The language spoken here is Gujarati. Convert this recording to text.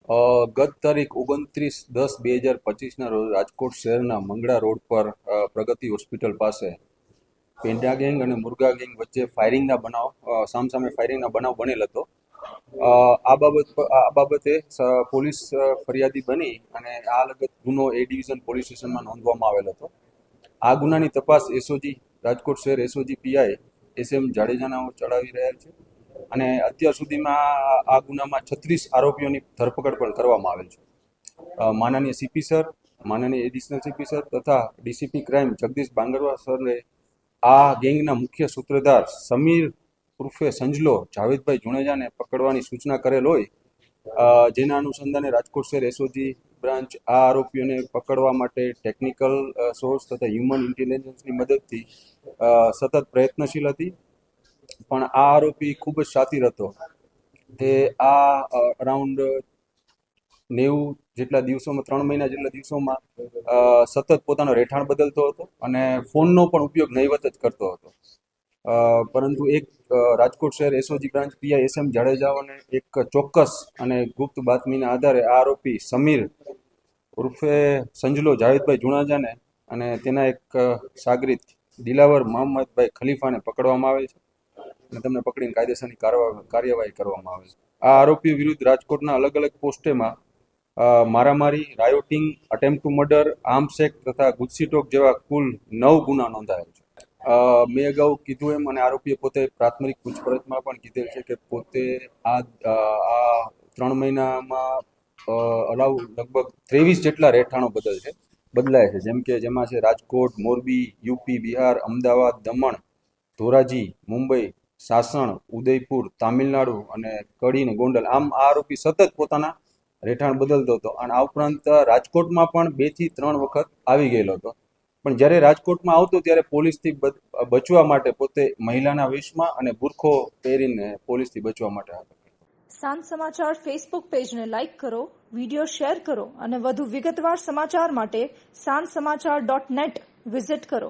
ગત તારીખ 29/10/2025ના રોજ રાજકોટ શહેરના મંગળા રોડ પર પ્રગતિ હોસ્પિટલ પાસે પેંડા ગેંગ અને મુર્ગા ગેંગ વચ્ચે સામસામે ફાયરિંગના બનાવ બનેલ હતો. આ બાબતે પોલીસ ફરિયાદી બની અને આ લગત ગુનો એ ડિવિઝન પોલીસ સ્ટેશનમાં નોંધવામાં આવેલ હતો. આ ગુનાની તપાસ એસઓજી રાજકોટ શહેર એસઓજી પીઆઈ SM જાડેજાના ચડાવી રહ્યા છે અને અત્યાર સુધીમાં આ ગુનામાં 36 આરોપીઓની ધરપકડ પણ કરવામાં આવેલ છે. માનનીય સીપી સર, માનનીય એડિશનલ સીપી સર તથા ડીસીપી ક્રાઇમ જગદીશ બાંગરવા સરે આ ગેંગના મુખ્ય સૂત્રધાર સમીર ઉર્ફે સંજલો જાવેદભાઈ જુણેજાને પકડવાની સૂચના કરેલ હોય, જેના અનુસંધાને રાજકોટ શહેર એસઓજી બ્રાન્ચ આ આરોપીઓને પકડવા માટે ટેકનિકલ સોર્સ તથા હ્યુમન ઇન્ટેલિજન્સની મદદથી સતત પ્રયત્નશીલ હતી. પણ આ આરોપી ખૂબ જ શાતિર હતો. તે આ અરાઉન્ડ 90 જેટલા દિવસોમાં 3 મહિના જેટલા દિવસોમાં સતત પોતાનો રહેઠાણ બદલતો હતો અને ફોનનો પણ ઉપયોગ નહીવત જ કરતો હતો. પરંતુ એક રાજકોટ શહેર એસઓજી બ્રાન્ચ પીઆઈ SM જાડેજાઓને એક ચોક્કસ અને ગુપ્ત બાતમીના આધારે આ આરોપી સમીર ઉર્ફે સંજલો જાવેદભાઈ જુણેજાને અને તેના એક સાગરીત દિલાવર મોહમ્મદભાઈ ખલીફાને પકડવામાં આવે છે અને તેમને પકડીને કાયદેસરની કાર્યવાહી કરવામાં આવે છે. આ આરોપીઓ વિરુદ્ધ રાજકોટના અલગ અલગ પોસ્ટેમાં મારામારી, rioting, attempt two murder, arms act તથા ગુજસીટોક જેવા કુલ 9 ગુના નોંધાયેલ છે. મેં અગાઉ કીધું એમ અને આરોપીએ પોતે પ્રાથમિક પૂછપરછમાં પણ કીધેલ છે કે પોતે આ 3 મહિનામાં લગભગ 23 જેટલા રહેઠાણો બદલાય છે. જેમાં છે રાજકોટ, મોરબી, યુપી, બિહાર, અમદાવાદ, દમણ, ધોરાજી, મુંબઈ, સાસણ, ઉદયપુર, તામિલનાડુ અને કડી ને ગોંડલ. આમ આ આરોપી સતત પોતાના રહેઠાણ બદલતો હતો અને આ ઉપરાંત રાજકોટમાં પણ 2 થી 3 વખત આવી ગયેલો હતો. પણ જ્યારે રાજકોટમાં આવતો ત્યારે પોલીસથી બચવા માટે પોતે મહિલાના વેશમાં અને બુરખો પહેરીને પોલીસથી બચવા માટે હતો. સાંજ સમાચાર ફેસબુક પેજને લાઇક કરો, વિડીયો શેર કરો અને વધુ વિગતવાર સમાચાર માટે sanssamachar.net વિઝિટ કરો.